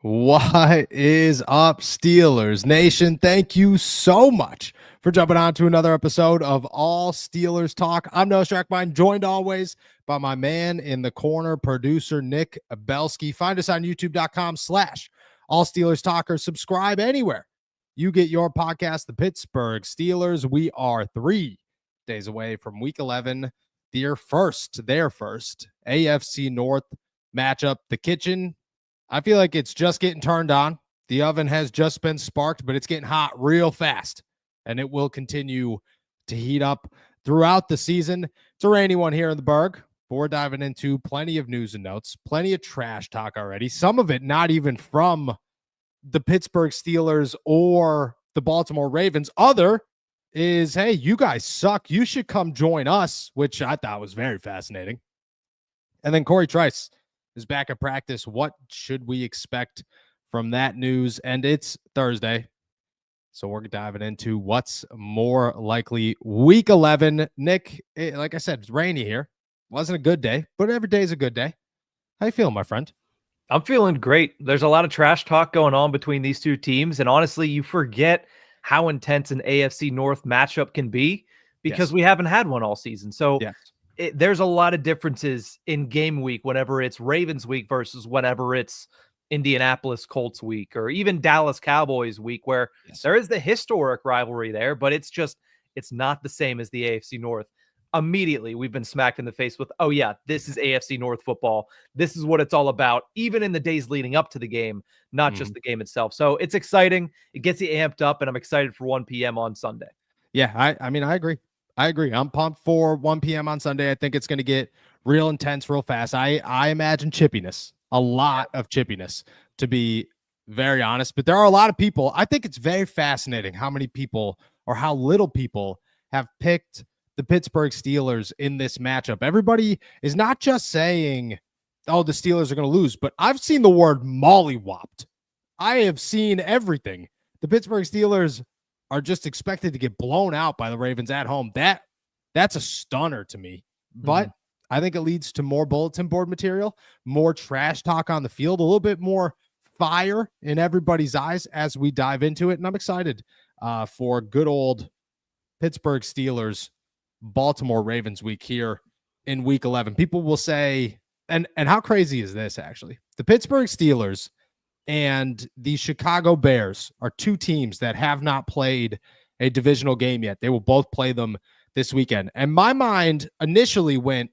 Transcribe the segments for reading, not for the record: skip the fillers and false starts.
What is up, Steelers Nation? Thank you so much for jumping on to another episode of All Steelers Talk. I'm Noah Strackmine, joined always by my man in the corner, producer Nick Abelski. Find us on youtube.com/All Steelers Talkers. Subscribe anywhere you get your podcast, the Pittsburgh Steelers. We are 3 days away from Week 11, their first AFC North matchup. The kitchen, I feel like it's just getting turned on. The oven has just been sparked, but it's getting hot real fast, and it will continue to heat up throughout the season. It's a rainy one here in the Berg. But we're diving into plenty of news and notes, plenty of trash talk already. Some of it not even from the Pittsburgh Steelers or the Baltimore Ravens. Other is, hey, you guys suck. You should come join us, which I thought was very fascinating. And then Cory Trice is back at practice. What should we expect from that news? And it's Thursday, so we're diving into what's more likely Week 11. Nick, like I said, it's rainy here. Wasn't a good day, but every day is a good day. How you feeling, my friend? I'm feeling great. There's a lot of trash talk going on between these two teams, and honestly, you forget how intense an AFC North matchup can be because we haven't had one all season. So there's a lot of differences in game week whenever it's Ravens week versus whenever it's Indianapolis Colts week or even Dallas Cowboys week, where there is the historic rivalry there, but it's not the same as the AFC North. Immediately, we've been smacked in the face with, oh yeah, this is AFC North football. This is what it's all about, even in the days leading up to the game, not just the game itself. So it's exciting. It gets you amped up, and I'm excited for 1 p.m. on Sunday. Yeah, I mean, I agree. I'm pumped for 1 p.m. on Sunday. I think it's going to get real intense real fast. I imagine chippiness, a lot of chippiness, to be very honest. But there are a lot of people. I think it's very fascinating how many people or how little people have picked the Pittsburgh Steelers in this matchup. Everybody is not just saying, oh, the Steelers are going to lose, but I've seen the word mollywopped. I have seen everything. The Pittsburgh Steelers are just expected to get blown out by the Ravens at home. That's a stunner to me. But I think it leads to more bulletin board material, more trash talk on the field, a little bit more fire in everybody's eyes as we dive into it. And I'm excited for good old Pittsburgh Steelers, Baltimore Ravens week here in Week 11. People will say, and how crazy is this actually? The Pittsburgh Steelers and the Chicago Bears are two teams that have not played a divisional game yet. They will both play them this weekend. And my mind initially went,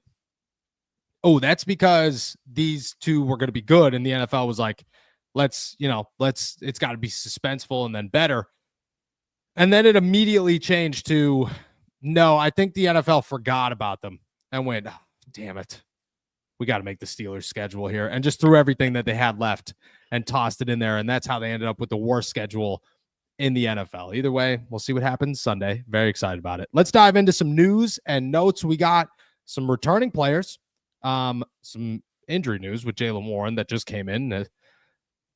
oh, that's because these two were going to be good. And the NFL was like, it's got to be suspenseful and then better. And then it immediately changed to, no, I think the NFL forgot about them and went, oh, damn it. We got to make the Steelers schedule here, and just threw everything that they had left and tossed it in there. And that's how they ended up with the worst schedule in the NFL. Either way, we'll see what happens Sunday. Very excited about it. Let's dive into some news and notes. We got some returning players, some injury news with Jaylen Warren that just came in.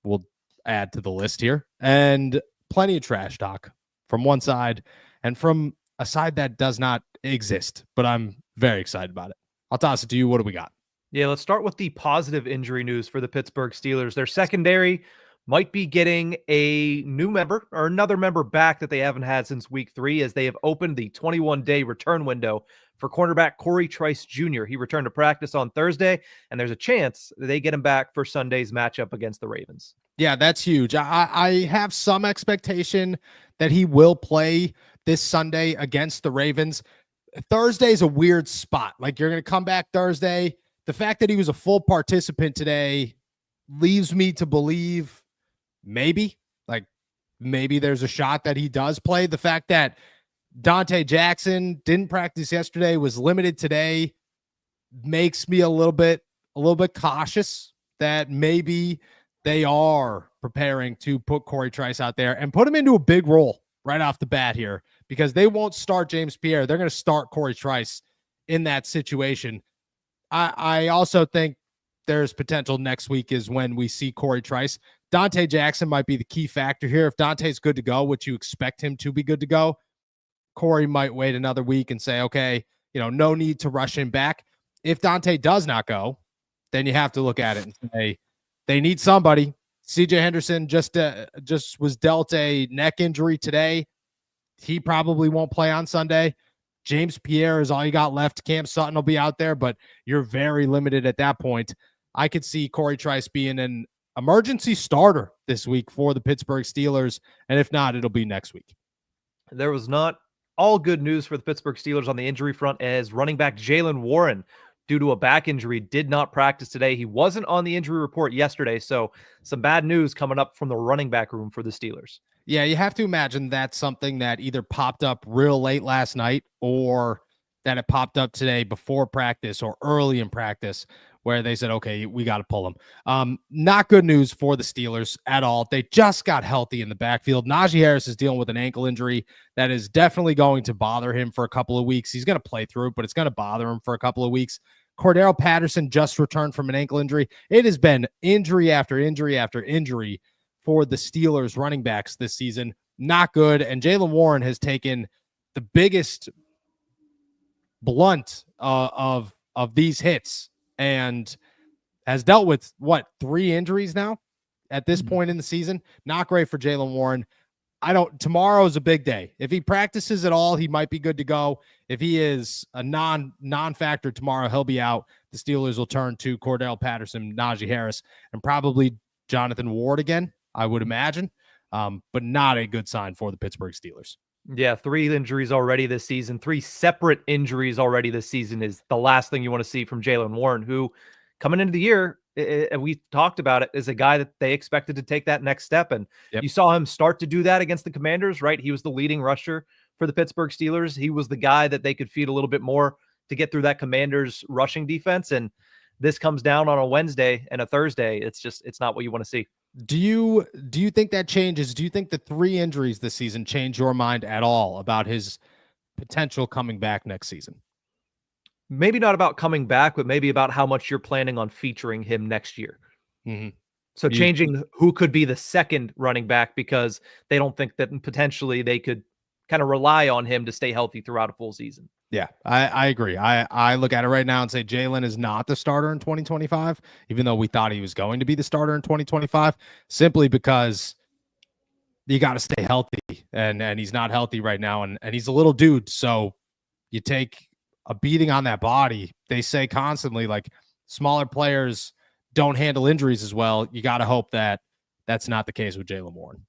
We'll add to the list here, and plenty of trash talk from one side and from a side that does not exist, but I'm very excited about it. I'll toss it to you. What do we got? Yeah, let's start with the positive injury news for the Pittsburgh Steelers. Their secondary might be getting a new member or another member back that they haven't had since week 3, as they have opened the 21-day return window for cornerback Cory Trice Jr. He returned to practice on Thursday, and there's a chance they get him back for Sunday's matchup against the Ravens. Yeah, that's huge. I have some expectation that he will play this Sunday against the Ravens. Thursday's a weird spot. Like, you're going to come back Thursday. The fact that he was a full participant today leaves me to believe maybe there's a shot that he does play. The fact that Diontae Johnson didn't practice yesterday, was limited today, makes me a little bit cautious that maybe they are preparing to put Cory Trice out there and put him into a big role right off the bat here, because they won't start James Pierre. They're going to start Cory Trice in that situation. I also think there's potential next week is when we see Cory Trice. Diontae Johnson might be the key factor here. If Dante's good to go, which you expect him to be good to go, Cory might wait another week and say, okay, no need to rush him back. If Diontae does not go, then you have to look at it and say, they need somebody. CJ Henderson just was dealt a neck injury today. He probably won't play on Sunday. James Pierre is all you got left. Cam Sutton will be out there, but you're very limited at that point. I could see Cory Trice being an emergency starter this week for the Pittsburgh Steelers, and if not, it'll be next week. There was not all good news for the Pittsburgh Steelers on the injury front, as running back Jaylen Warren, due to a back injury, did not practice today. He wasn't on the injury report yesterday, so some bad news coming up from the running back room for the Steelers. Yeah, you have to imagine that's something that either popped up real late last night or that it popped up today before practice or early in practice, where they said, okay, we got to pull him. Not good news for the Steelers at all. They just got healthy in the backfield. Najee Harris is dealing with an ankle injury that is definitely going to bother him for a couple of weeks. He's going to play through it, but it's going to bother him for a couple of weeks. Cordero Patterson just returned from an ankle injury. It has been injury after injury after injury for the Steelers running backs this season. Not good. And Jaylen Warren has taken the biggest blunt of these hits and has dealt with 3 injuries now at this point in the season. Not great for Jaylen Warren. Tomorrow's a big day. If he practices at all, he might be good to go. If he is a non-factor tomorrow, he'll be out. The Steelers will turn to Cordell Patterson, Najee Harris, and probably Jonathan Ward again, I would imagine. But not a good sign for the Pittsburgh Steelers. Yeah, 3 injuries already this season. 3 separate injuries already this season is the last thing you want to see from Jaylen Warren, who coming into the year, we talked about it, is a guy that they expected to take that next step. And you saw him start to do that against the Commanders, right? He was the leading rusher for the Pittsburgh Steelers. He was the guy that they could feed a little bit more to get through that Commanders rushing defense. And this comes down on a Wednesday and a Thursday. It's not what you want to see. Do you think that changes? Do you think the 3 injuries this season change your mind at all about his potential coming back next season? Maybe not about coming back, but maybe about how much you're planning on featuring him next year. Mm-hmm. So changing who could be the second running back, because they don't think that potentially they could kind of rely on him to stay healthy throughout a full season. Yeah, I agree. I look at it right now and say Jaylen is not the starter in 2025, even though we thought he was going to be the starter in 2025, simply because you got to stay healthy, and he's not healthy right now, and he's a little dude, so you take a beating on that body. They say constantly, like, smaller players don't handle injuries as well. You got to hope that that's not the case with Jaylen Warren.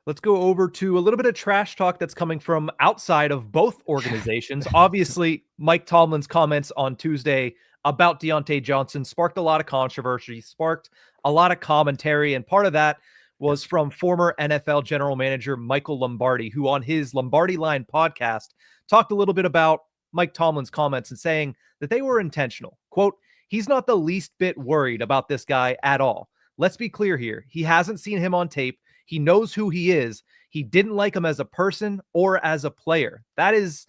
Let's go over to a little bit of trash talk that's coming from outside of both organizations. Obviously, Mike Tomlin's comments on Tuesday about Diontae Johnson sparked a lot of controversy, sparked a lot of commentary, and part of that was from former NFL general manager Michael Lombardi, who on his Lombardi Line podcast talked a little bit about Mike Tomlin's comments and saying that they were intentional. Quote, "He's not the least bit worried about this guy at all. Let's be clear here. He hasn't seen him on tape. He knows who he is. He didn't like him as a person or as a player." That is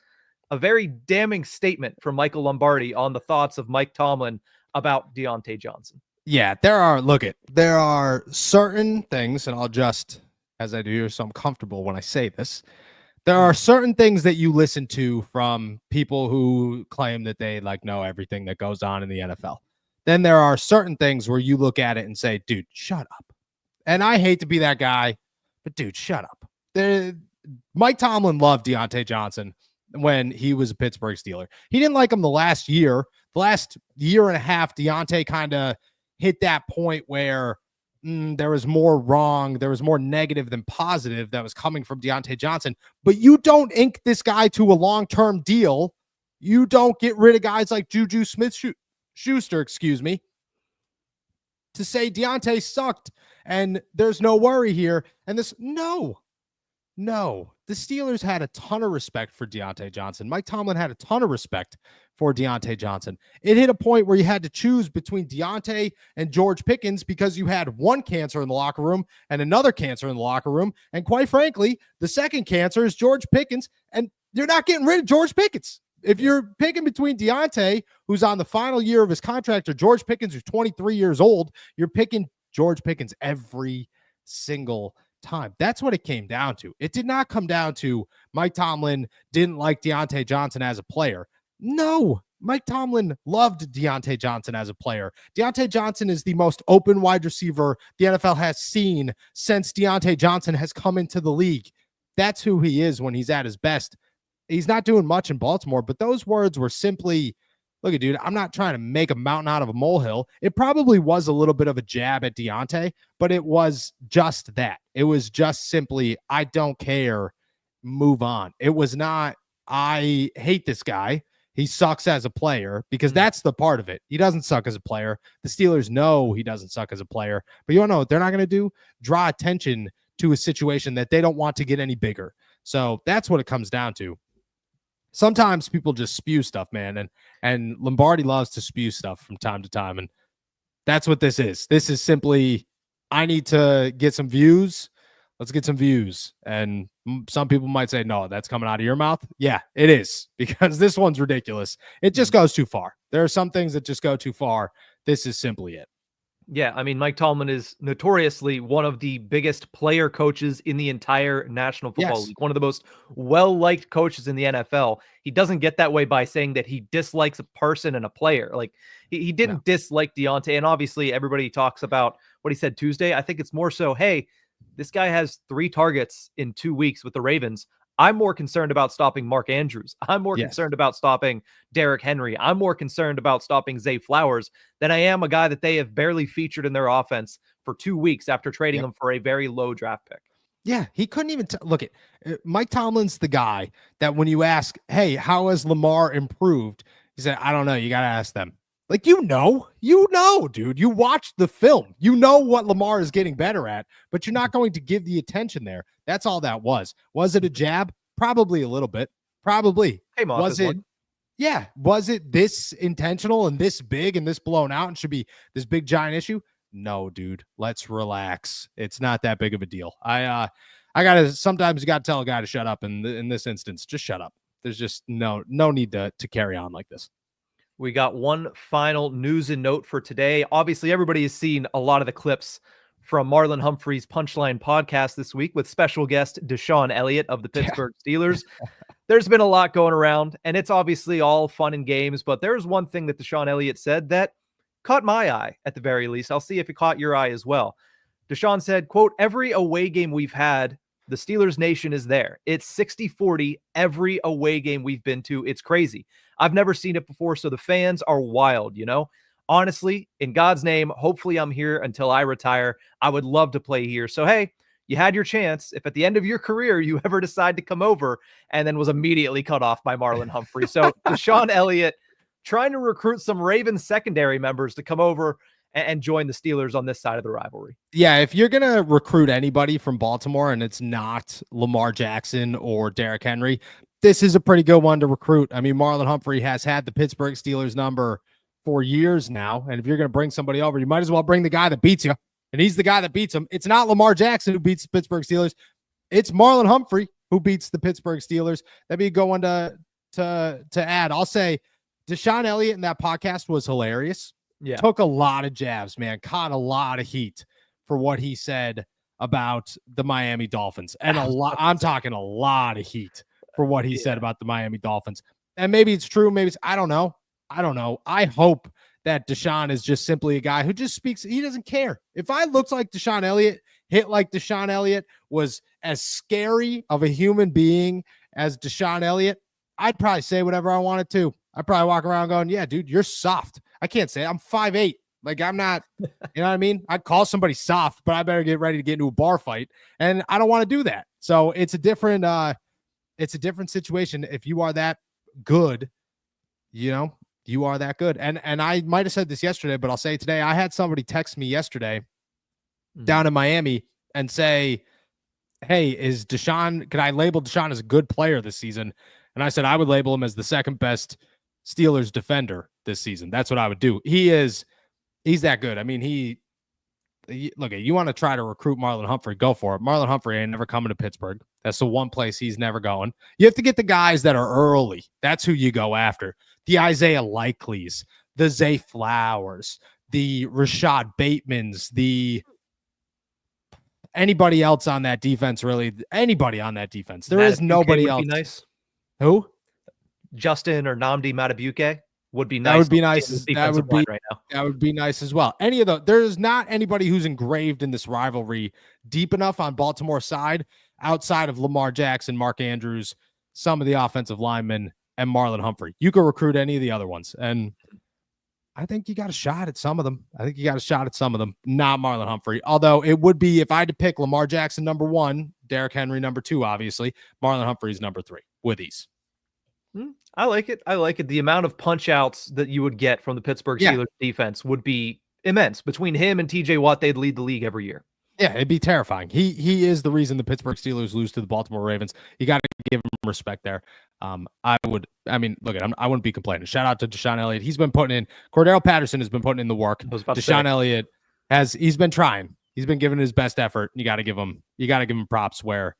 a very damning statement from Michael Lombardi on the thoughts of Mike Tomlin about Diontae Johnson. Yeah, there are certain things, and I'll just, as I do here, so I'm comfortable when I say this, there are certain things that you listen to from people who claim that they know everything that goes on in the NFL. Then there are certain things where you look at it and say, dude, shut up. And I hate to be that guy, but dude, shut up. Mike Tomlin loved Diontae Johnson when he was a Pittsburgh Steeler. He didn't like him the last year and a half. Diontae kind of hit that point where there was more wrong. There was more negative than positive that was coming from Diontae Johnson. But you don't ink this guy to a long-term deal. You don't get rid of guys like Juju Smith-Schuster, to say Diontae sucked and there's no worry here. And no. The Steelers had a ton of respect for Diontae Johnson. Mike Tomlin had a ton of respect for Diontae Johnson. It hit a point where you had to choose between Diontae and George Pickens because you had one cancer in the locker room and another cancer in the locker room. And quite frankly, the second cancer is George Pickens, and you're not getting rid of George Pickens. If you're picking between Diontae, who's on the final year of his contract, or George Pickens, who's 23 years old, you're picking George Pickens every single time. That's what it came down to. It did not come down to Mike Tomlin didn't like Diontae Johnson as a player. No, Mike Tomlin loved Diontae Johnson as a player. Diontae Johnson is the most open wide receiver the NFL has seen since Diontae Johnson has come into the league. That's who he is when he's at his best. He's not doing much in Baltimore, but those words were simply, look at dude, I'm not trying to make a mountain out of a molehill. It probably was a little bit of a jab at Diontae, but it was just that. It was just simply, I don't care, move on. It was not, I hate this guy. He sucks as a player, because that's the part of it. He doesn't suck as a player. The Steelers know he doesn't suck as a player, but you don't know what they're not going to do? Draw attention to a situation that they don't want to get any bigger. So that's what it comes down to. Sometimes people just spew stuff, man. And Lombardi loves to spew stuff from time to time. And that's what this is. This is simply, I need to get some views. Let's get some views. And some people might say, no, that's coming out of your mouth. Yeah, it is, because this one's ridiculous. It just goes too far. There are some things that just go too far. This is simply it. Yeah, I mean, Mike Tomlin is notoriously one of the biggest player coaches in the entire National Football League, one of the most well-liked coaches in the NFL. He doesn't get that way by saying that he dislikes a person and a player. Like, he didn't dislike Diontae, and obviously everybody talks about what he said Tuesday. I think it's more so, hey, this guy has 3 targets in 2 weeks with the Ravens. I'm more concerned about stopping Mark Andrews. I'm more concerned about stopping Derrick Henry. I'm more concerned about stopping Zay Flowers than I am a guy that they have barely featured in their offense for 2 weeks after trading him for a very low draft pick. Yeah, he couldn't even look at Mike Tomlin's the guy that when you ask, hey, how has Lamar improved? He said, I don't know. You got to ask them. Like, you know, dude, you watched the film, you know what Lamar is getting better at, but you're not going to give the attention there. That's all that was. Was it a jab? Probably a little bit. Probably. Hey, was it? Yeah. Was it this intentional and this big and this blown out and should be this big giant issue? No, dude, let's relax. It's not that big of a deal. Sometimes you gotta tell a guy to shut up. In this instance, just shut up. There's just no need to carry on like this. We got one final news and note for today. Obviously, everybody has seen a lot of the clips from Marlon Humphrey's Punchline podcast this week with special guest DeShon Elliott of the Pittsburgh Steelers. There's been a lot going around, and it's obviously all fun and games, but there's one thing that DeShon Elliott said that caught my eye at the very least. I'll see if it caught your eye as well. DeShon said, quote, every away game we've had, the Steelers Nation is there. It's 60-40 every away game we've been to. It's crazy. I've never seen it before, so the fans are wild, you know? Honestly, in God's name, hopefully I'm here until I retire. I would love to play here. So, hey, you had your chance. If at the end of your career you ever decide to come over, and then was immediately cut off by Marlon Humphrey. So DeShon Elliott trying to recruit some Ravens secondary members to come over and join the Steelers on this side of the rivalry. Yeah, if you're going to recruit anybody from Baltimore and it's not Lamar Jackson or Derrick Henry, this is a pretty good one to recruit. I mean, Marlon Humphrey has had the Pittsburgh Steelers number for years now, and if you're going to bring somebody over, you might as well bring the guy that beats you, and he's the guy that beats him. It's not Lamar Jackson who beats the Pittsburgh Steelers. It's Marlon Humphrey who beats the Pittsburgh Steelers. That'd be a good one to add. I'll say DeShon Elliott in that podcast was hilarious. Yeah. Took a lot of jabs, man. Caught a lot of heat for what he said about the Miami Dolphins. And I'm talking a lot of heat for what he said about the Miami Dolphins. And maybe it's true. Maybe it's, I don't know. I hope that DeShon is just simply a guy who just speaks. He doesn't care. If I looked like DeShon Elliott, hit like DeShon Elliott, was as scary of a human being as DeShon Elliott, I'd probably say whatever I wanted to. I'd probably walk around going, yeah, dude, you're soft. I can't say it. I'm 5'8". Like, I'm not, you know what I mean? I'd call somebody soft, but I better get ready to get into a bar fight. And I don't want to do that. So it's a different situation. If you are that good, you know, you are that good. And I might have said this yesterday, but I'll say it today. I had somebody text me yesterday down in Miami and say, hey, is DeShon, could I label DeShon as a good player this season? And I said, I would label him as the second best Steelers defender this season. That's what I would do. He's that good. I mean, he look, you want to try to recruit Marlon Humphrey, go for it. Marlon Humphrey ain't never coming to Pittsburgh. That's the one place he's never going. You have to get the guys that are early. That's who you go after. The Isaiah Likeleys, the Zay Flowers, the Rashad Batemans, the anybody else on that defense, really. Anybody on that defense. There is nobody else. Nice. Who? Justin or Nnamdi Madubuike. would be nice. That would be nice. Right now. That would be nice as well. There's not anybody who's engraved in this rivalry deep enough on Baltimore's side outside of Lamar Jackson, Mark Andrews, some of the offensive linemen, and Marlon Humphrey. You could recruit any of the other ones, and I think you got a shot at some of them. Not Marlon Humphrey. Although it would be, if I had to pick Lamar Jackson number 1, Derrick Henry number 2, obviously, Marlon Humphrey's number 3 with ease. I like it. The amount of punch outs that you would get from the Pittsburgh Steelers defense would be immense. Between him and TJ Watt, they'd lead the league every year. Yeah, it'd be terrifying. He is the reason the Pittsburgh Steelers lose to the Baltimore Ravens. You got to give him respect there. I wouldn't be complaining. Shout out to DeShon Elliott. He's been putting in, Cordero Patterson has been putting in the work. DeShon Elliott he's been trying. He's been giving his best effort. You got to give him props where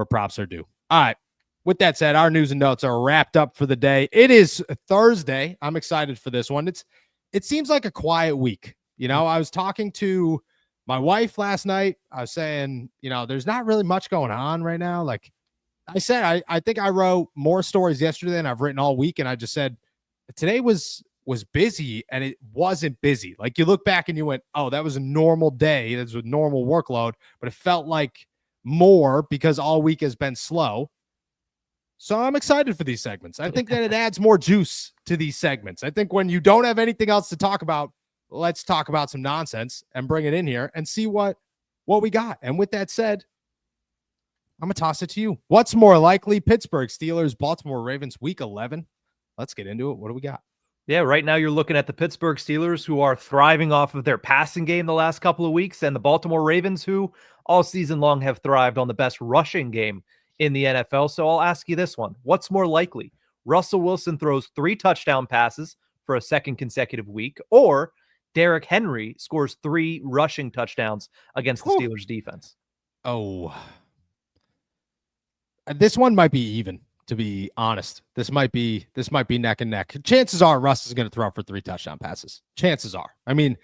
props are due. All right. With that said, our news and notes are wrapped up for the day. It is Thursday. I'm excited for this one. It seems like a quiet week. I was talking to my wife last night. I was saying, there's not really much going on right now. Like I said, I think I wrote more stories yesterday than I've written all week. And I just said, today was busy, and it wasn't busy. Like you look back and you went, oh, that was a normal day. That's a normal workload, but it felt like more because all week has been slow. So I'm excited for these segments. I think that it adds more juice to these segments. I think when you don't have anything else to talk about, let's talk about some nonsense and bring it in here and see what we got. And with that said, I'm going to toss it to you. What's more likely? Pittsburgh Steelers, Baltimore Ravens, week 11. Let's get into it. What do we got? Yeah, right now you're looking at the Pittsburgh Steelers, who are thriving off of their passing game the last couple of weeks, and the Baltimore Ravens, who all season long have thrived on the best rushing game in the NFL. So I'll ask you this one. What's more likely? Russell Wilson throws 3 touchdown passes for a second consecutive week, or Derrick Henry scores 3 rushing touchdowns against the Steelers defense? Oh, this one might be even, to be honest. This might be neck and neck. Chances are Russ is going to throw for 3 touchdown passes. Chances are. I mean,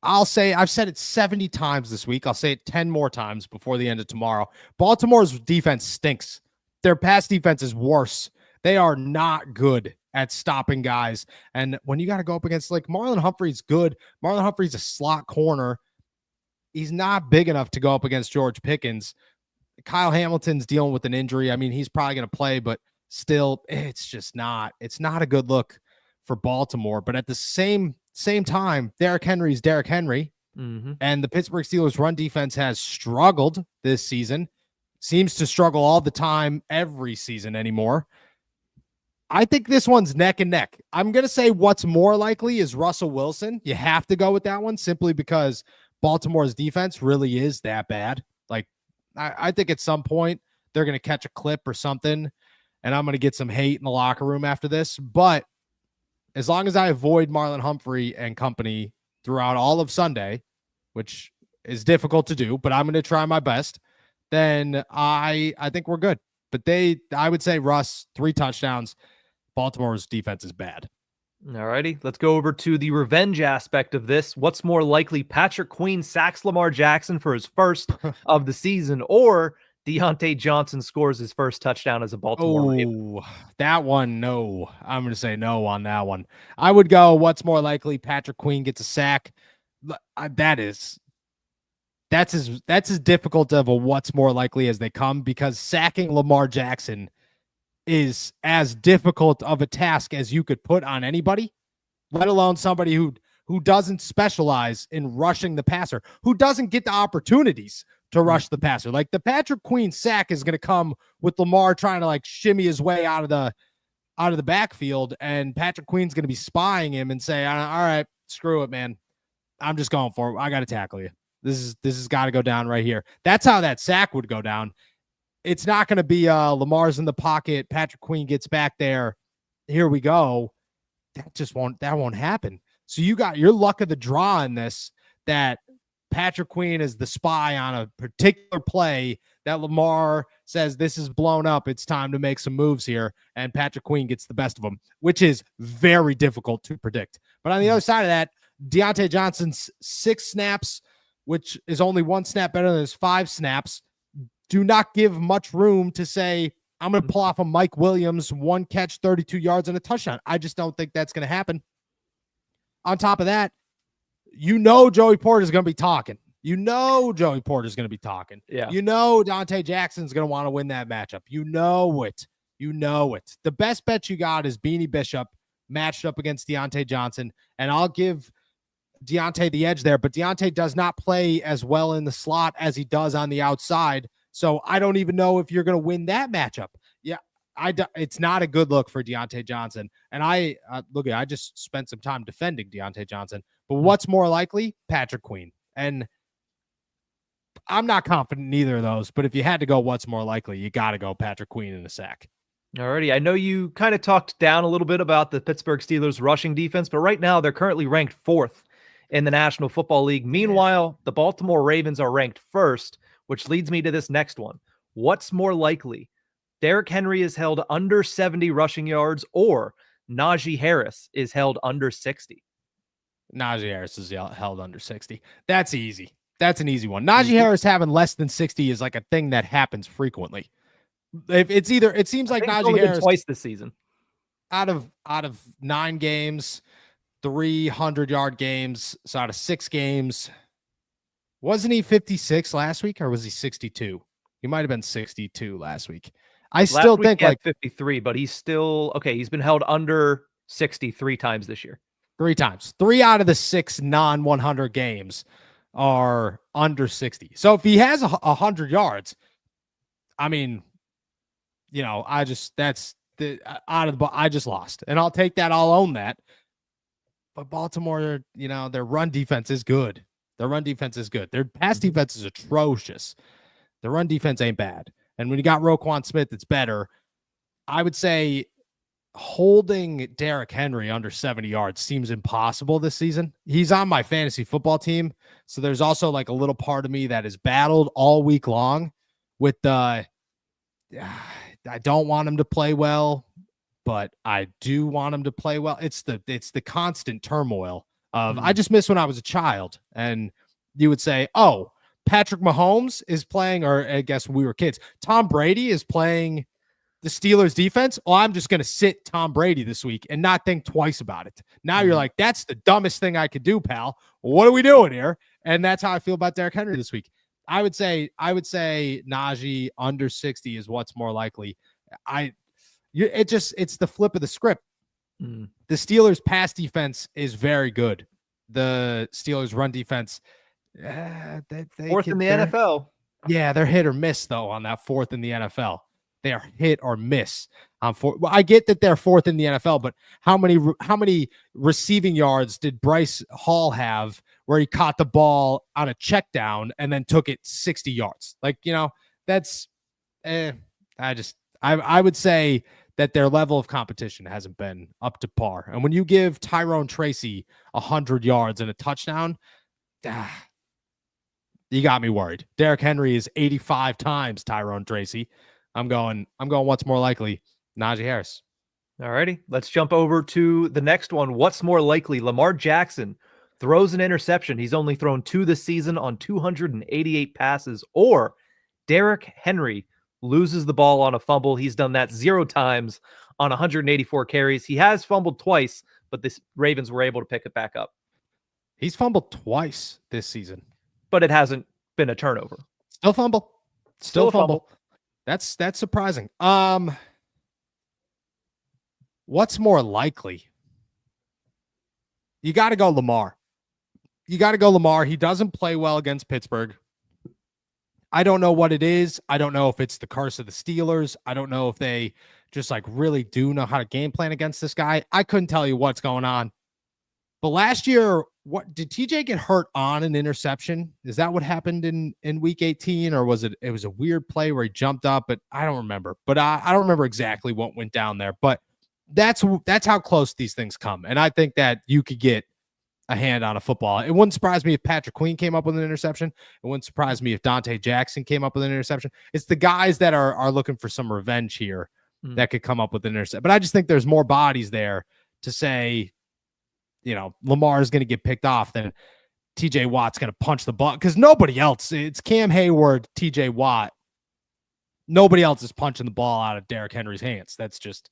I've said it 70 times this week. I'll say it 10 more times before the end of tomorrow. Baltimore's defense stinks. Their pass defense is worse. They are not good at stopping guys. And when you got to go up against, like, Marlon Humphrey's good. Marlon Humphrey's a slot corner. He's not big enough to go up against George Pickens. Kyle Hamilton's dealing with an injury. I mean, he's probably going to play, but still, it's not a good look for Baltimore. But at the same time, Derrick Henry's Derrick Henry, and the Pittsburgh Steelers run defense has struggled this season, seems to struggle all the time, every season anymore. I think this one's neck and neck. I'm going to say what's more likely is Russell Wilson. You have to go with that one simply because Baltimore's defense really is that bad. Like, I think at some point they're going to catch a clip or something, and I'm going to get some hate in the locker room after this. But as long as I avoid Marlon Humphrey and company throughout all of Sunday, which is difficult to do, but I'm going to try my best, then I think we're good. But I would say Russ, 3 touchdowns. Baltimore's defense is bad. All righty, let's go over to the revenge aspect of this. What's more likely? Patrick Queen sacks Lamar Jackson for his first of the season, or Diontae Johnson scores his first touchdown as a Baltimore Raven? That one, no. I'm going to say no on that one. I would go, what's more likely? Patrick Queen gets a sack. That's as difficult of a what's more likely as they come, because sacking Lamar Jackson is as difficult of a task as you could put on anybody, let alone somebody who doesn't specialize in rushing the passer, who doesn't get the opportunities to rush the passer. Like, the Patrick Queen sack is going to come with Lamar trying to, like, shimmy his way out of the backfield, and Patrick Queen's going to be spying him and say, all right, screw it, man. I'm just going for it. I got to tackle you. This has got to go down right here. That's how that sack would go down. It's not going to be Lamar's in the pocket, Patrick Queen gets back there, here we go. That won't happen. So you got your luck of the draw in this, that Patrick Queen is the spy on a particular play that Lamar says, this is blown up, it's time to make some moves here, and Patrick Queen gets the best of them, which is very difficult to predict. But on the other side of that, Diontae Johnson's 6 snaps, which is only 1 snap better than his 5 snaps, do not give much room to say I'm going to pull off a Mike Williams 1 catch, 32 yards and a touchdown. I just don't think that's going to happen. On top of that, Joey Porter is going to be talking. Joey Porter is going to be talking. Yeah. Diontae Jackson's going to want to win that matchup. You know it. The best bet you got is Beanie Bishop matched up against Diontae Johnson, and I'll give Diontae the edge there, but Diontae does not play as well in the slot as he does on the outside, so I don't even know if you're going to win that matchup. Yeah, it's not a good look for Diontae Johnson, and I just spent some time defending Diontae Johnson, but what's more likely? Patrick Queen, and I'm not confident in either of those, but if you had to go what's more likely, you got to go Patrick Queen in a sack. Alrighty. I know you kind of talked down a little bit about the Pittsburgh Steelers rushing defense, but right now they're currently ranked 4th in the National Football League. Meanwhile, the Baltimore Ravens are ranked 1st, which leads me to this next one. What's more likely? Derrick Henry is held under 70 rushing yards, or Najee Harris is held under 60? Najee Harris is held under 60. That's easy. That's an easy one. Najee Harris having less than 60 is like a thing that happens frequently. It seems like Najee Harris twice this season. Out of 9 games, 300-yard games, so out of 6 games, wasn't he 56 last week, or was he 62? He might have been 62 last week. I still think like 53, but he's still okay. He's been held under 60 3 times this year. 3 times. 3 out of the 6 non-100 games are under 60. So if he has 100 yards, I mean, I just lost, and I'll take that. I'll own that. But Baltimore, their run defense is good. Their pass defense is atrocious. The run defense ain't bad. And when you got Roquan Smith, it's better. I would say holding Derrick Henry under 70 yards seems impossible this season. He's on my fantasy football team, so there's also like a little part of me that has battled all week long with I don't want him to play well, but I do want him to play well. It's the constant turmoil of I just miss when I was a child, and you would say, oh, Patrick Mahomes is playing, or I guess when we were kids, Tom Brady is playing the Steelers defense. Oh, I'm just going to sit Tom Brady this week and not think twice about it. Now you're like, that's the dumbest thing I could do, pal. What are we doing here? And that's how I feel about Derrick Henry this week. I would say Najee under 60 is what's more likely. It's the flip of the script. The Steelers pass defense is very good. The Steelers run defense, they 4th in the NFL. Yeah, they're hit or miss though on that 4th in the NFL. They are hit or miss on 4th. Well, I get that they're 4th in the NFL, but how many receiving yards did Bryce Hall have where he caught the ball on a check down and then took it 60 yards? Like, that's I would say that their level of competition hasn't been up to par. And when you give Tyrone Tracy 100 yards and a touchdown, you got me worried. Derrick Henry is 85 times Tyrone Tracy. I'm going what's more likely? Najee Harris. All righty. Let's jump over to the next one. What's more likely? Lamar Jackson throws an interception. He's only thrown 2 this season on 288 passes, or Derrick Henry loses the ball on a fumble. He's done that 0 times on 184 carries. He has fumbled twice, but the Ravens were able to pick it back up. He's fumbled twice this season, but it hasn't been a turnover. Still fumble. Still fumble. That's surprising. What's more likely? You got to go Lamar. He doesn't play well against Pittsburgh. I don't know what it is. I don't know if it's the curse of the Steelers. I don't know if they just like really do know how to game plan against this guy. I couldn't tell you what's going on. But last year, what did TJ get hurt on an interception? Is that what happened in week 18, or was it was a weird play where he jumped up? But I don't remember. But I don't remember exactly what went down there. But that's how close these things come. And I think that you could get a hand on a football. It wouldn't surprise me if Patrick Queen came up with an interception. It wouldn't surprise me if Diontae Jackson came up with an interception. It's the guys that are looking for some revenge here that could come up with an interception. But I just think there's more bodies there to say, Lamar is going to get picked off than TJ Watt's going to punch the ball, because nobody else. It's Cam Hayward, TJ Watt, Nobody else is punching the ball out of Derrick Henry's hands. That's just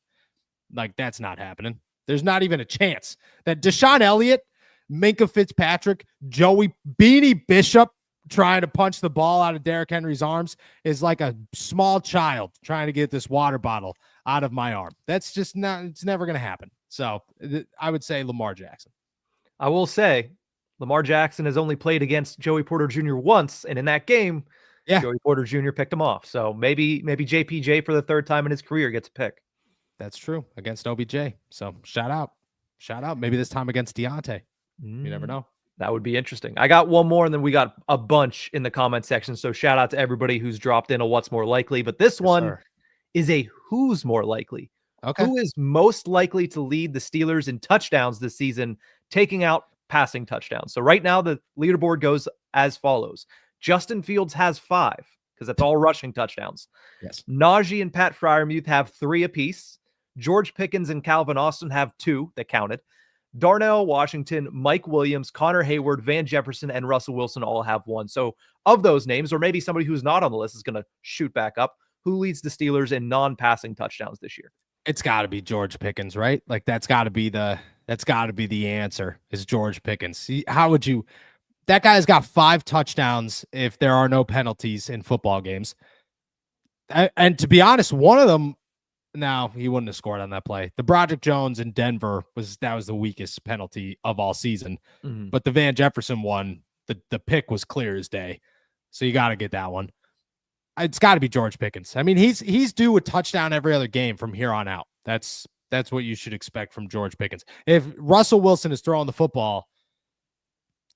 like, that's not happening. There's not even a chance that DeShon Elliott, Minkah Fitzpatrick, Joey Beanie Bishop trying to punch the ball out of Derrick Henry's arms is like a small child trying to get this water bottle out of my arm. That's just not, it's never going to happen. So I would say Lamar Jackson. I will say Lamar Jackson has only played against Joey Porter Jr. once, and in that game, Joey Porter Jr. picked him off. So maybe JPJ for the third time in his career gets a pick. That's true, against OBJ. So shout out. Maybe this time against Diontae. You never know. That would be interesting. I got one more, and then we got a bunch in the comment section. So shout out to everybody who's dropped in a what's more likely. But this one is a who's more likely. Okay. Who is most likely to lead the Steelers in touchdowns this season, taking out passing touchdowns? So right now, the leaderboard goes as follows. Justin Fields has 5, because that's all rushing touchdowns. Yes. Najee and Pat Freiermuth have 3 apiece. George Pickens and Calvin Austin have 2 that counted. Darnell Washington, Mike Williams, Connor Hayward, Van Jefferson, and Russell Wilson all have 1. So of those names, or maybe somebody who's not on the list is going to shoot back up, who leads the Steelers in non-passing touchdowns this year? It's got to be George Pickens, right? Like that's got to be the answer is George Pickens. See, how would you? That guy's got 5 touchdowns if there are no penalties in football games. And to be honest, one of them, no, he wouldn't have scored on that play. The Broderick Jones in Denver was the weakest penalty of all season. But the Van Jefferson one, the pick was clear as day. So you got to get that one. It's got to be George Pickens. I mean, he's due a touchdown every other game from here on out. That's what you should expect from George Pickens. If Russell Wilson is throwing the football,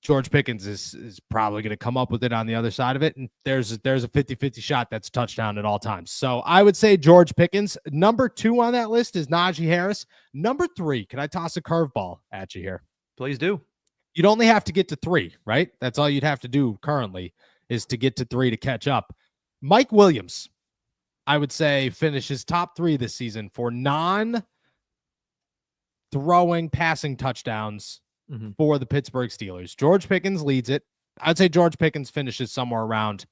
George Pickens is probably going to come up with it on the other side of it. And there's a 50-50 shot that's touchdown at all times. So I would say George Pickens. Number 2 on that list is Najee Harris. Number 3, can I toss a curveball at you here? Please do. You'd only have to get to 3, right? That's all you'd have to do currently is to get to 3 to catch up. Mike Williams, I would say, finishes top 3 this season for non-throwing passing touchdowns for the Pittsburgh Steelers. George Pickens leads it. I'd say George Pickens finishes somewhere around,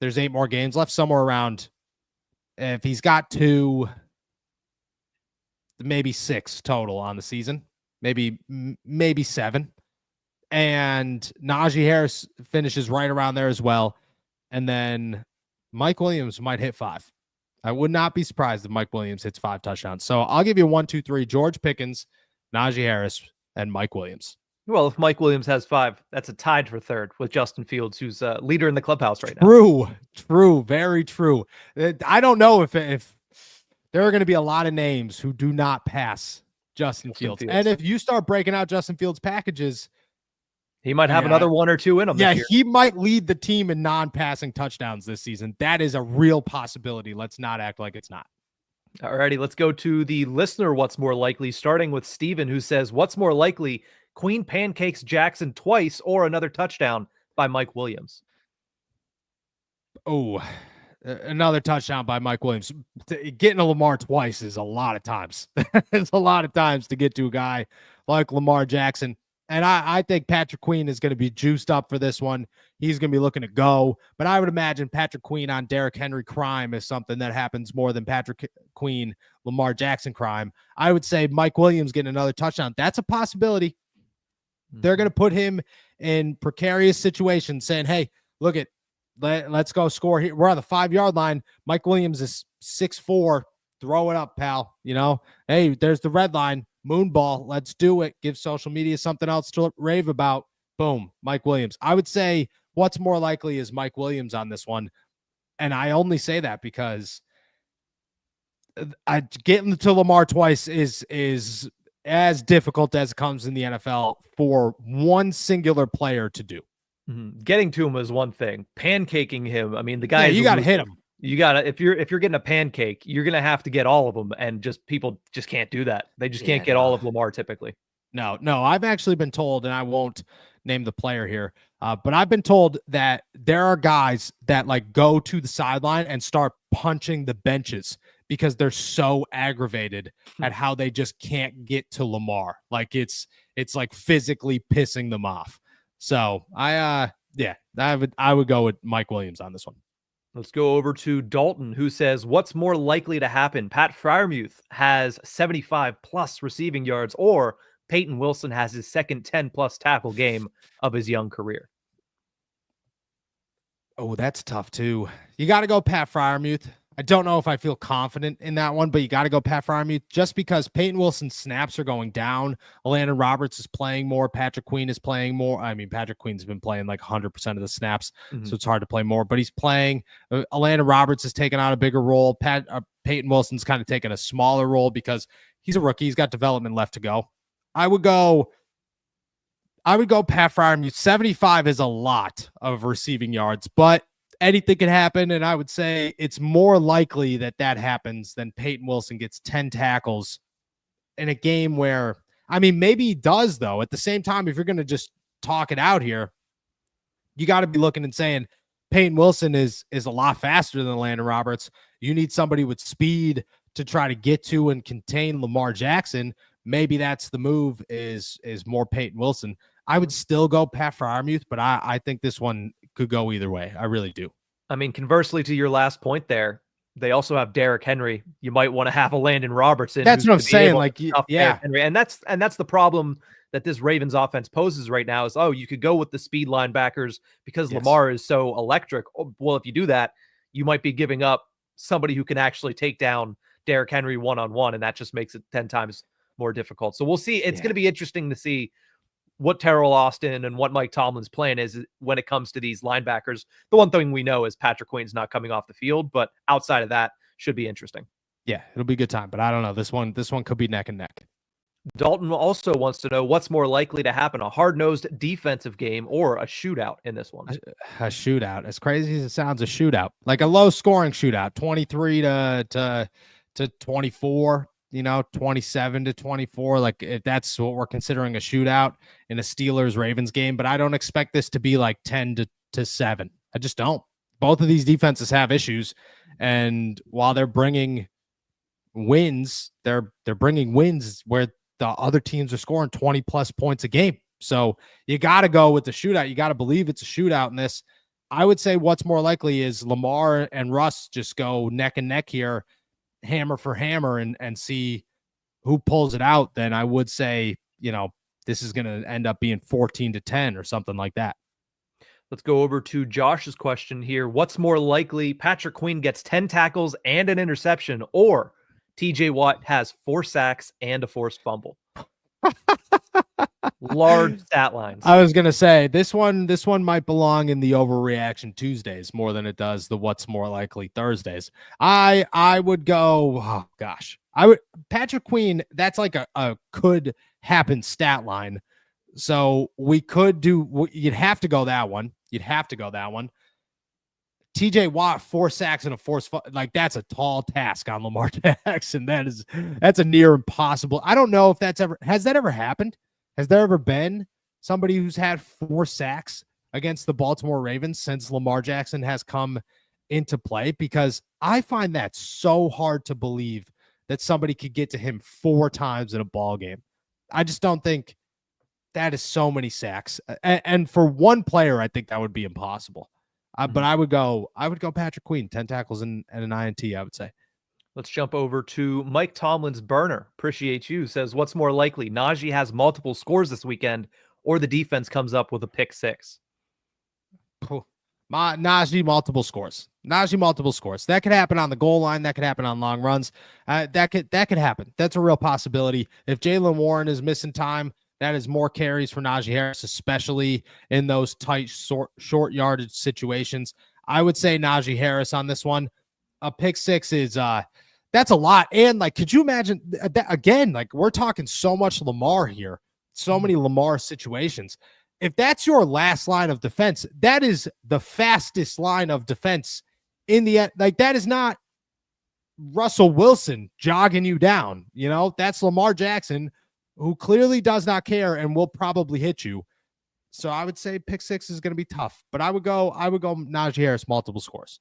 there's 8 more games left, somewhere around, if he's got 2, maybe 6 total on the season, maybe 7. And Najee Harris finishes right around there as well. And then Mike Williams might hit 5. I would not be surprised if Mike Williams hits 5 touchdowns. So I'll give you 1, 2, 3, George Pickens, Najee Harris, and Mike Williams. Well, if Mike Williams has 5, that's a tied for 3rd with Justin Fields, who's a leader in the clubhouse right now. True, very true. I don't know if there are going to be a lot of names who do not pass Justin Fields. And if you start breaking out Justin Fields packages, he might have another 1 or 2 in him. Yeah, he might lead the team in non-passing touchdowns this season. That is a real possibility. Let's not act like it's not. All righty, let's go to the listener. What's more likely? Starting with Steven, who says, what's more likely? Queen pancakes Jackson twice or another touchdown by Mike Williams? Oh, another touchdown by Mike Williams. Getting to Lamar twice is a lot of times. It's a lot of times to get to a guy like Lamar Jackson. And I think Patrick Queen is going to be juiced up for this one. He's going to be looking to go. But I would imagine Patrick Queen on Derrick Henry crime is something that happens more than Patrick Queen, Lamar Jackson crime. I would say Mike Williams getting another touchdown. That's a possibility. They're going to put him in precarious situations saying, hey, look at, let's go score here. We're on the 5-yard line. Mike Williams is 6'4". Throw it up, pal. You know, hey, there's the red line. Moonball, let's do it. Give social media something else to rave about. Boom, Mike Williams. I would say what's more likely is Mike Williams on this one. And I only say that because getting to Lamar twice is as difficult as it comes in the NFL for one singular player to do. Getting to him is one thing. Pancaking him, I mean, the guy, you got to hit him. You gotta, if you're getting a pancake, you're gonna have to get all of them, and people just can't do that. They just can't get all of Lamar typically. No, I've actually been told, and I won't name the player here, but I've been told that there are guys that like go to the sideline and start punching the benches because they're so aggravated at how they just can't get to Lamar. Like it's like physically pissing them off. So I would go with Mike Williams on this one. Let's go over to Dalton, who says, what's more likely to happen? Pat Freiermuth has 75 plus receiving yards, or Peyton Wilson has his second 10 plus tackle game of his young career. Oh, that's tough too. You got to go Pat Freiermuth. I don't know if I feel confident in that one, but you got to go Pat Freiermuth just because Peyton Wilson's snaps are going down. Landon Roberts is playing more. Patrick Queen is playing more. I mean, Patrick Queen's been playing like 100% of the snaps, so it's hard to play more, but he's playing. Landon Roberts is taking on a bigger role. Peyton Wilson's kind of taking a smaller role because he's a rookie. He's got development left to go. I would go Pat Freiermuth. 75 is a lot of receiving yards, but anything could happen, and I would say it's more likely that happens than Peyton Wilson gets 10 tackles in a game where, I mean, maybe he does, though. At the same time, if you're going to just talk it out here, you got to be looking and saying Peyton Wilson is a lot faster than Landon Roberts. You need somebody with speed to try to get to and contain Lamar Jackson. Maybe that's the move is more Peyton Wilson. I would still go Pat Freiermuth, but I think this one could go either way. I really do. I mean, conversely to your last point there, they also have Derrick Henry. You might want to have a Landon Robertson. That's what I'm saying. Like, yeah. Henry. And that's the problem that this Ravens offense poses right now is, you could go with the speed linebackers because Lamar is so electric. Well, if you do that, you might be giving up somebody who can actually take down Derrick Henry one-on-one, and that just makes it 10 times more difficult. So we'll see. It's going to be interesting to see what Terrell Austin and what Mike Tomlin's plan is when it comes to these linebackers. The one thing we know is Patrick Queen's not coming off the field, but outside of that, should be interesting. Yeah, it'll be a good time, but I don't know. This one could be neck and neck. Dalton also wants to know what's more likely to happen, a hard-nosed defensive game or a shootout in this one. A shootout. As crazy as it sounds, a shootout. Like a low-scoring shootout, 23 to 24. 27-24, like if that's what we're considering a shootout in a Steelers-Ravens game. But I don't expect this to be like 10-7. I just don't. Both of these defenses have issues, and while they're bringing wins, they're bringing wins where the other teams are scoring 20+ points a game. So you got to go with the shootout. You got to believe it's a shootout in this. I would say what's more likely is Lamar and Russ just go neck and neck here, hammer for hammer, and see who pulls it out. Then I would say, this is going to end up being 14-10 or something like that. Let's go over to Josh's question here. What's more likely? Patrick Queen gets 10 tackles and an interception, or TJ Watt has 4 sacks and a forced fumble? Large stat lines. I was gonna say this one might belong in the overreaction Tuesdays more than it does the what's more likely Thursdays. I would go, Patrick Queen, that's like a could happen stat line. So we could you'd have to go that one. TJ Watt, 4 sacks and a forced, like that's a tall task on Lamar Jackson. That's a near impossible. I don't know if has that ever happened? Has there ever been somebody who's had 4 sacks against the Baltimore Ravens since Lamar Jackson has come into play? Because I find that so hard to believe that somebody could get to him 4 times in a ball game. I just don't think that is so many sacks. And for one player, I think that would be impossible. But I would go Patrick Queen, 10 tackles and an INT, I would say. Let's jump over to Mike Tomlin's burner. Appreciate you. Says, what's more likely? Najee has multiple scores this weekend, or the defense comes up with a pick 6? Najee multiple scores. That could happen on the goal line. That could happen on long runs. That could happen. That's a real possibility. If Jaylen Warren is missing time, that is more carries for Najee Harris, especially in those tight, short yardage situations. I would say Najee Harris on this one. A pick 6 is that's a lot. And like, could you imagine that again? Like, we're talking so much Lamar here, so many Lamar situations. If that's your last line of defense, that is the fastest line of defense in the end. Like, that is not Russell Wilson jogging you down. That's Lamar Jackson, who clearly does not care and will probably hit you. So I would say pick 6 is going to be tough, but I would go Najee Harris, multiple scores.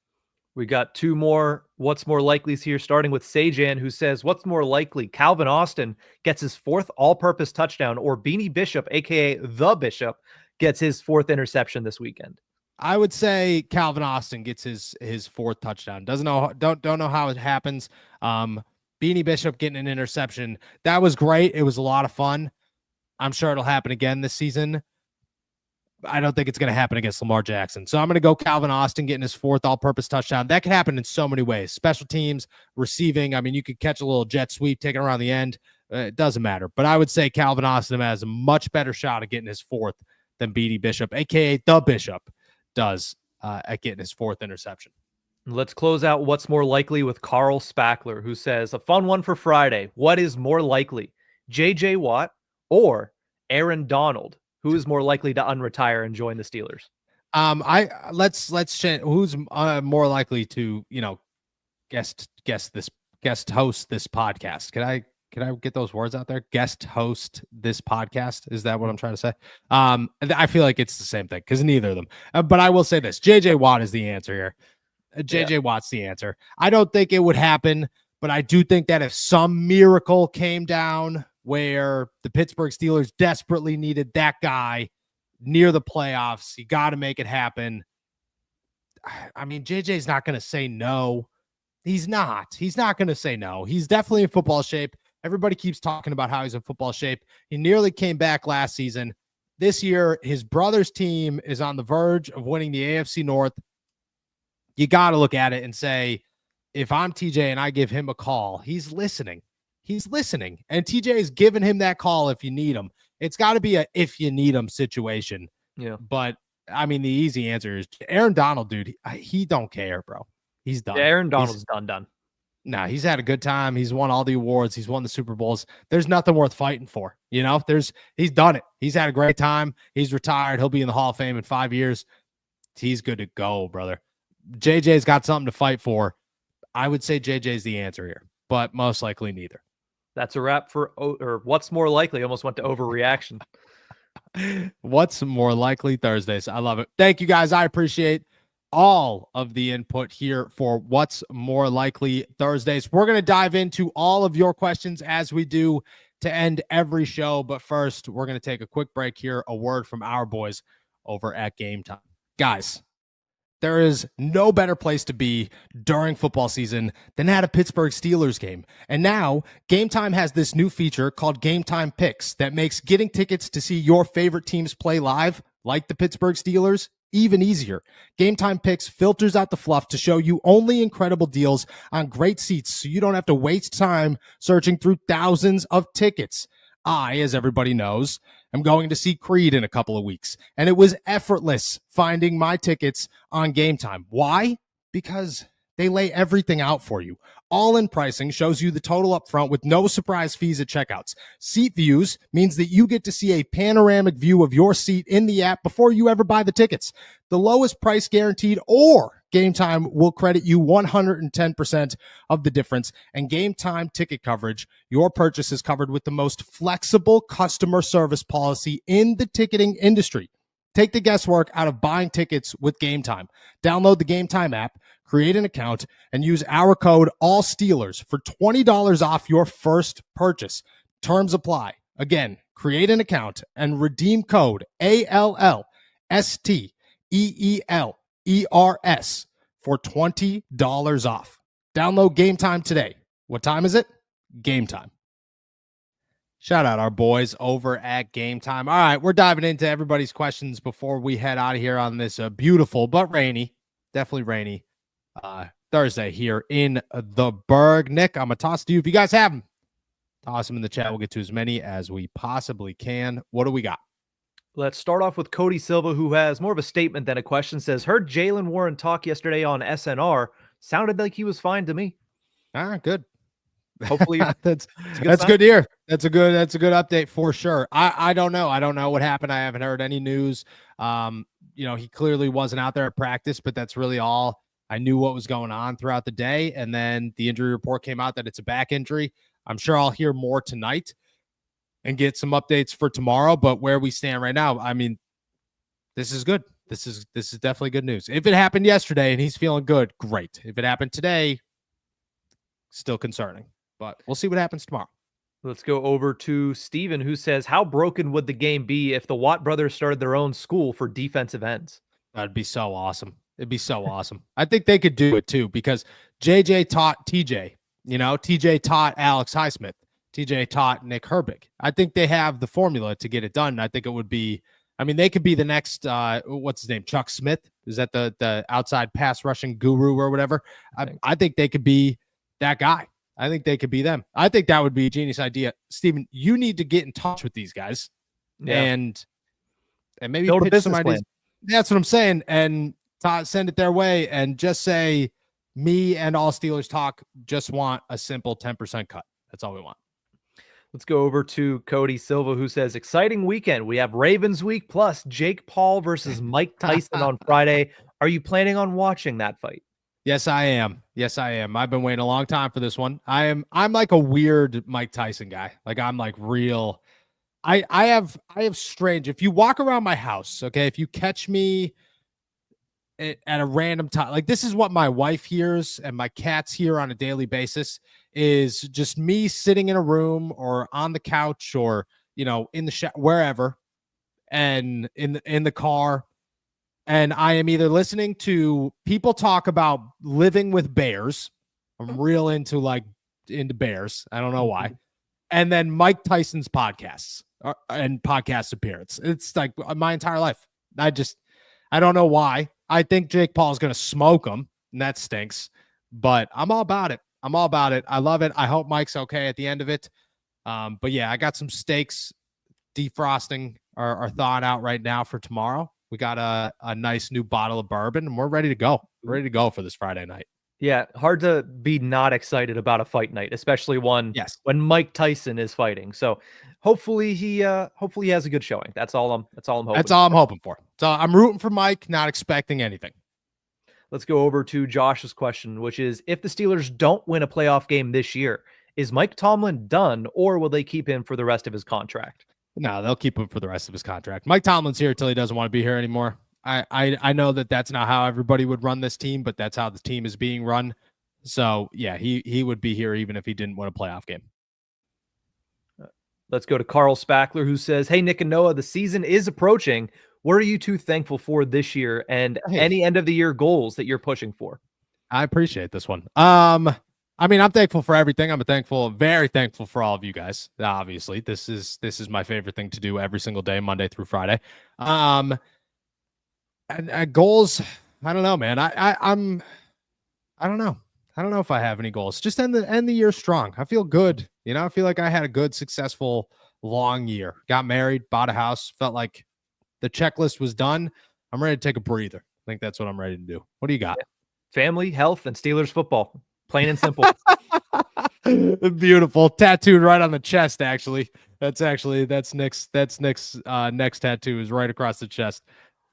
We got 2 more what's more likely's here, starting with Sajan, who says, what's more likely? Calvin Austin gets his 4th all-purpose touchdown, or Beanie Bishop, aka the Bishop, gets his 4th interception this weekend? I would say Calvin Austin gets his fourth touchdown. Don't know how it happens. Beanie Bishop getting an interception. That was great. It was a lot of fun. I'm sure it'll happen again this season. I don't think it's going to happen against Lamar Jackson. So I'm going to go Calvin Austin getting his fourth all-purpose touchdown. That can happen in so many ways. Special teams, receiving. I mean, you could catch a little jet sweep, taking around the end. It doesn't matter. But I would say Calvin Austin has a much better shot at getting his fourth than Beanie Bishop, a.k.a. the Bishop, does at getting his fourth interception. Let's close out what's more likely with Carl Spackler, who says, a fun one for Friday. What is more likely, J.J. Watt or Aaron Donald? Who is more likely to unretire and join the Steelers? Let's change. Who's more likely to guest host this podcast? Can I get those words out there? Guest host this podcast. Is that what I'm trying to say? I feel like it's the same thing because neither of them. But I will say this: J.J. Watt is the answer here. J.J. Watt's the answer. I don't think it would happen, but I do think that if some miracle came down where the Pittsburgh Steelers desperately needed that guy near the playoffs, you got to make it happen. I mean, JJ's not going to say no. He's not going to say no. He's definitely in football shape. Everybody keeps talking about how he's in football shape. He nearly came back last season. This year, his brother's team is on the verge of winning the AFC North. You got to look at it and say, if I'm TJ and I give him a call, he's listening. He's listening. And TJ is giving him that call if you need him. It's got to be a if you need him situation. Yeah. But, I mean, the easy answer is Aaron Donald, dude. He don't care, bro. He's done. Yeah, Aaron Donald's done. Nah, he's had a good time. He's won all the awards. He's won the Super Bowls. There's nothing worth fighting for. He's done it. He's had a great time. He's retired. He'll be in the Hall of Fame in 5 years. He's good to go, brother. JJ's got something to fight for. I would say JJ's the answer here, but most likely neither. That's a wrap for what's more likely. Almost went to overreaction. What's more likely Thursdays. I love it. Thank you guys. I appreciate all of the input here for what's more likely Thursdays. We're going to dive into all of your questions as we do to end every show. But first, we're going to take a quick break here. A word from our boys over at Game Time. Guys, there is no better place to be during football season than at a Pittsburgh Steelers game. And now, Game Time has this new feature called Game Time Picks that makes getting tickets to see your favorite teams play live, like the Pittsburgh Steelers, even easier. Game Time Picks filters out the fluff to show you only incredible deals on great seats so you don't have to waste time searching through thousands of tickets. I, as everybody knows, am going to see Creed in a couple of weeks, and it was effortless finding my tickets on Game Time. Why? Because they lay everything out for you. All-in pricing shows you the total up front with no surprise fees at checkouts. Seat views means that you get to see a panoramic view of your seat in the app before you ever buy the tickets. The lowest price guaranteed, or Game Time will credit you 110% of the difference. And Game Time ticket coverage, your purchase is covered with the most flexible customer service policy in the ticketing industry. Take the guesswork out of buying tickets with Game Time. Download the Game Time app, create an account, and use our code ALLSTEELERS for $20 off your first purchase. Terms apply. Again, create an account and redeem code ALLSTEELERS for $20 off. Download Game Time today. What time is it? Game Time. Shout out our boys over at Game Time. All right, we're diving into everybody's questions before we head out of here on this beautiful but rainy, definitely rainy Thursday here in the Berg. Nick, I'm going to toss to you. If you guys have them, toss them in the chat. We'll get to as many as we possibly can. What do we got? Let's start off with Cody Silva, who has more of a statement than a question. Says, heard Jaylen Warren talk yesterday on SNR. Sounded like he was fine to me. Good. Hopefully that's good to hear. That's a good update for sure. I don't know. I don't know what happened. I haven't heard any news. He clearly wasn't out there at practice, but that's really all. I knew what was going on throughout the day. And then the injury report came out that it's a back injury. I'm sure I'll hear more tonight and get some updates for tomorrow. But where we stand right now, I mean, this is good. This is definitely good news. If it happened yesterday and he's feeling good, great. If it happened today, still concerning. But we'll see what happens tomorrow. Let's go over to Steven, who says, how broken would the game be if the Watt brothers started their own school for defensive ends? That'd be so awesome. It'd be so awesome. I think they could do it too because JJ taught TJ. TJ taught Alex Highsmith. TJ taught Nick Herbig. I think they have the formula to get it done. I think it would be. I mean, they could be the next. What's his name? Chuck Smith. Is that the outside pass rushing guru or whatever? I think they could be that guy. I think they could be them. I think that would be a genius idea. Steven, you need to get in touch with these guys and maybe build a pitch business some ideas. plan. That's what I'm saying. And send it their way and just say, me and all Steelers talk just want a simple 10% cut. That's all we want. Let's go over to Cody Silva, who says, exciting weekend. We have Ravens week plus Jake Paul versus Mike Tyson on Friday. Are you planning on watching that fight? Yes, I am. I've been waiting a long time for this one. I'm like a weird Mike Tyson guy. Like I'm like real. I have strange. If you walk around my house, okay, if you catch me at a random time, like this is what my wife hears and my cats hear on a daily basis, is just me sitting in a room or on the couch or in the wherever, and in the car, and I am either listening to people talk about living with bears. I'm real into bears. I don't know why. And then Mike Tyson's podcasts and podcast appearance. It's like my entire life. I don't know why. I think Jake Paul is going to smoke him, and that stinks. But I'm all about it. I love it. I hope Mike's okay at the end of it. But yeah, I got some steaks defrosting are thawing out right now for tomorrow. We got a nice new bottle of bourbon, and we're ready to go. We're ready to go for this Friday night. Yeah, hard to be not excited about a fight night, especially when Mike Tyson is fighting. So hopefully he has a good showing. That's all I'm hoping. That's all I'm hoping for. So I'm rooting for Mike, not expecting anything. Let's go over to Josh's question, which is, if the Steelers don't win a playoff game this year, is Mike Tomlin done, or will they keep him for the rest of his contract? No, they'll keep him for the rest of his contract. Mike Tomlin's here until he doesn't want to be here anymore. I know that that's not how everybody would run this team, but that's how the team is being run. So, yeah, he would be here even if he didn't win a playoff game. Let's go to Carl Spackler, who says, hey, Nick and Noah, the season is approaching. What are you two thankful for this year, and any end-of-the-year goals that you're pushing for? I appreciate this one. I mean, I'm thankful for everything. I'm very thankful for all of you guys. Obviously, this is my favorite thing to do every single day, Monday through Friday. And goals, I don't know, man. I don't know. I don't know if I have any goals. Just end the year strong. I feel good. I feel like I had a good, successful, long year. Got married, bought a house. Felt like the checklist was done. I'm ready to take a breather. I think that's what I'm ready to do. What do you got? Family, health, and Steelers football. Plain and simple. Beautiful. Tattooed right on the chest, actually. That's Nick's next tattoo is right across the chest.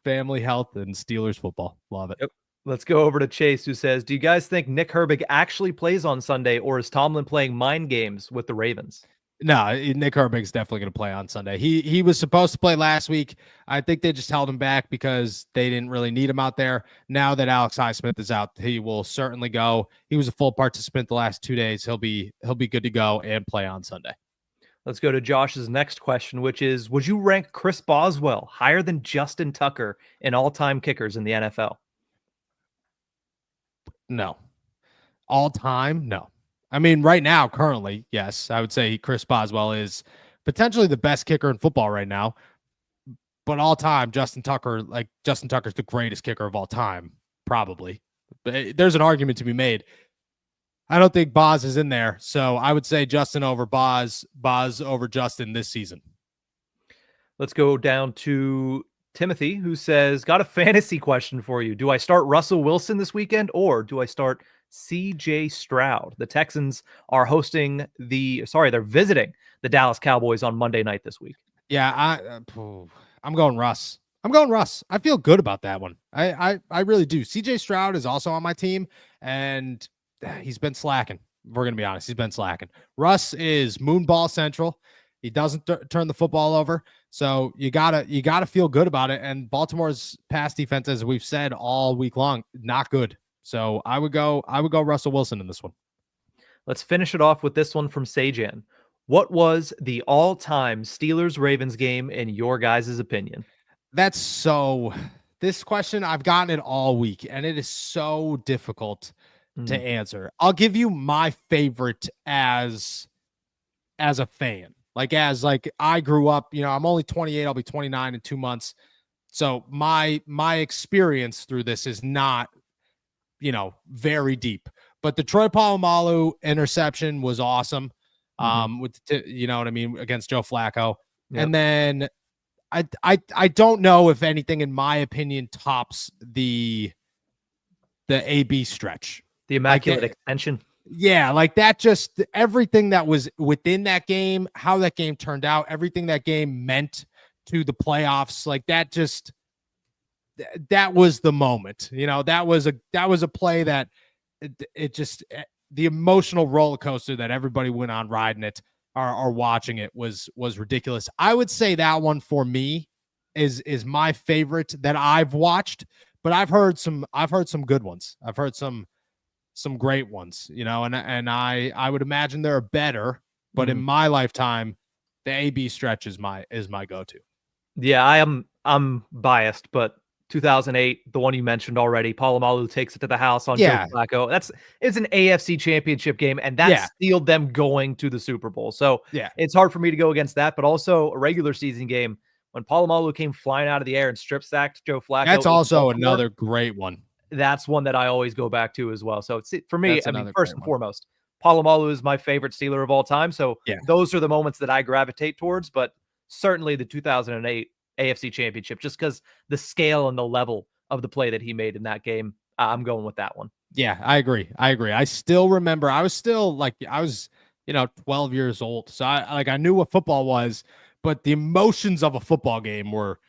Family, health, and Steelers football. Love it. Yep. Let's go over to Chase, who says, do you guys think Nick Herbig actually plays on Sunday, or is Tomlin playing mind games with the Ravens? No, Nick Herbig's definitely going to play on Sunday. He was supposed to play last week. I think they just held him back because they didn't really need him out there. Now that Alex Highsmith is out, he will certainly go. He was a full participant the last 2 days. He'll be good to go and play on Sunday. Let's go to Josh's next question, which is, would you rank Chris Boswell higher than Justin Tucker in all-time kickers in the NFL? No. All-time? No. I mean, right now, currently, yes, I would say Chris Boswell is potentially the best kicker in football right now. But all time, Justin Tucker's the greatest kicker of all time, probably. But there's an argument to be made. I don't think Boz is in there, so I would say Justin over Boz over Justin this season. Let's go down to Timothy, who says, got a fantasy question for you. Do I start Russell Wilson this weekend, or do I start CJ Stroud? The Texans are they're visiting the Dallas Cowboys on Monday night this week. Yeah, I'm going Russ. I feel good about that one. I really do. CJ Stroud is also on my team, and he's been slacking. We're going to be honest. He's been slacking. Russ is moonball central. He doesn't turn the football over. So you gotta feel good about it. And Baltimore's pass defense, as we've said all week long, not good. So I would go Russell Wilson in this one. Let's finish it off with this one from Sajan. What was the all-time Steelers-Ravens game in your guys' opinion? This This question, I've gotten it all week, and it is so difficult to Mm. answer. I'll give you my favorite as a fan. Like I grew up, I'm only 28, I'll be 29 in 2 months. So my experience through this is not, very deep. But the Troy Polamalu interception was awesome. You know what I mean, against Joe Flacco. Yep. And then I don't know if anything, in my opinion, tops the AB stretch. The immaculate extension. Yeah, like that, just everything that was within that game, how that game turned out, everything that game meant to the playoffs, like that was the moment. That was a play that it just, the emotional roller coaster that everybody went on riding it or watching it was ridiculous. I would say that one for me is my favorite that I've watched, but I've heard some good ones. I've heard some great ones, and I would imagine there are better, but in my lifetime, the AB stretch is my go-to. Yeah, I'm biased, but 2008, the one you mentioned already, Polamalu takes it to the house on Joe Flacco. It's an AFC championship game, and that sealed them going to the Super Bowl. So it's hard for me to go against that, but also a regular season game when Polamalu came flying out of the air and strip sacked Joe Flacco. That's also another great one. That's one that I always go back to as well. So it's for me, first and foremost, Polamalu is my favorite Steeler of all time. So those are the moments that I gravitate towards, but certainly the 2008 AFC championship, just because the scale and the level of the play that he made in that game, I'm going with that one. Yeah, I agree. I still remember, I was 12 years old. So I knew what football was, but the emotions of a football game were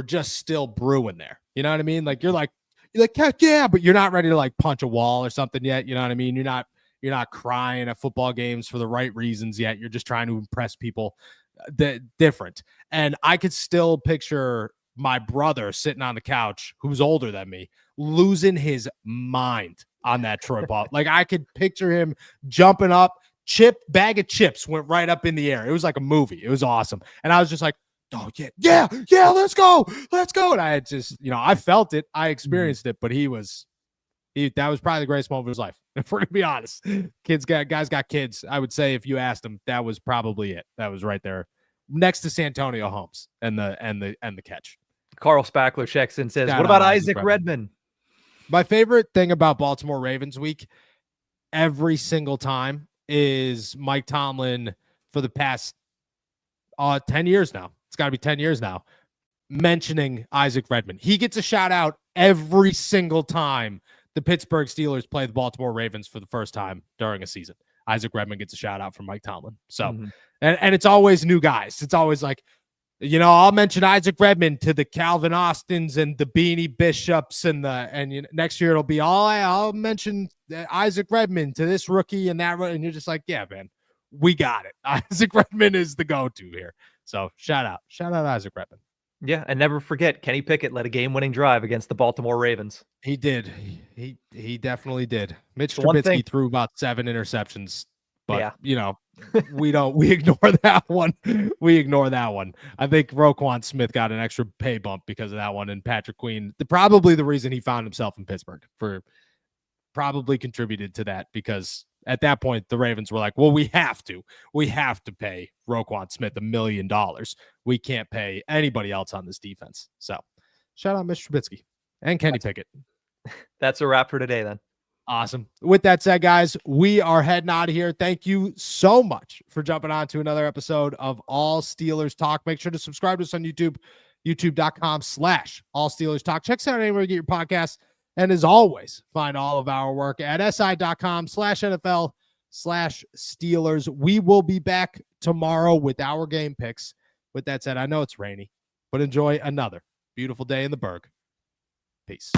just still brewing there. You know what I mean? Like you're like, heck yeah, but you're not ready to like punch a wall or something yet. You know what I mean? You're not crying at football games for the right reasons yet. You're just trying to impress people. Different. And I could still picture my brother sitting on the couch, who's older than me, losing his mind on that Troy ball. Like I could picture him jumping up, bag of chips went right up in the air. It was like a movie. It was awesome. And I was just like, oh yeah, let's go. And I had just, I felt it, I experienced it, but that was probably the greatest moment of his life. If we're gonna be honest, guys got kids. I would say if you asked him, that was probably it. That was right there, next to Santonio Holmes and the catch. Carl Spackler checks in, says, "What about Isaac Redman?" My favorite thing about Baltimore Ravens week, every single time, is Mike Tomlin for the past 10 years now. It's got to be 10 years now. Mentioning Isaac Redman, he gets a shout out every single time the Pittsburgh Steelers play the Baltimore Ravens for the first time during a season. Isaac Redman gets a shout out from Mike Tomlin. So, and it's always new guys. It's always like, I'll mention Isaac Redman to the Calvin Austins and the Beanie Bishops next year it'll be I'll mention Isaac Redman to this rookie and that, and you're just like, yeah, man, we got it. Isaac Redman is the go-to here. So shout out Isaac Redman. Yeah, and never forget, Kenny Pickett led a game-winning drive against the Baltimore Ravens. He did. He definitely did. Mitch Trubisky threw about 7 interceptions, but we ignore that one. We ignore that one. I think Roquan Smith got an extra pay bump because of that one, and Patrick Queen, probably the reason he found himself in Pittsburgh, probably contributed to that, because at that point, the Ravens were like, well, we have to pay Roquan Smith $1 million. We can't pay anybody else on this defense. So shout out Mr. Trubisky and Kenny Pickett. That's a wrap for today then. Awesome. With that said, guys, we are heading out of here. Thank you so much for jumping on to another episode of All Steelers Talk. Make sure to subscribe to us on YouTube, youtube.com/All Steelers Talk. Check us out anywhere you get your podcasts. And as always, find all of our work at si.com/NFL/Steelers. We will be back tomorrow with our game picks. With that said, I know it's rainy, but enjoy another beautiful day in the Berg. Peace.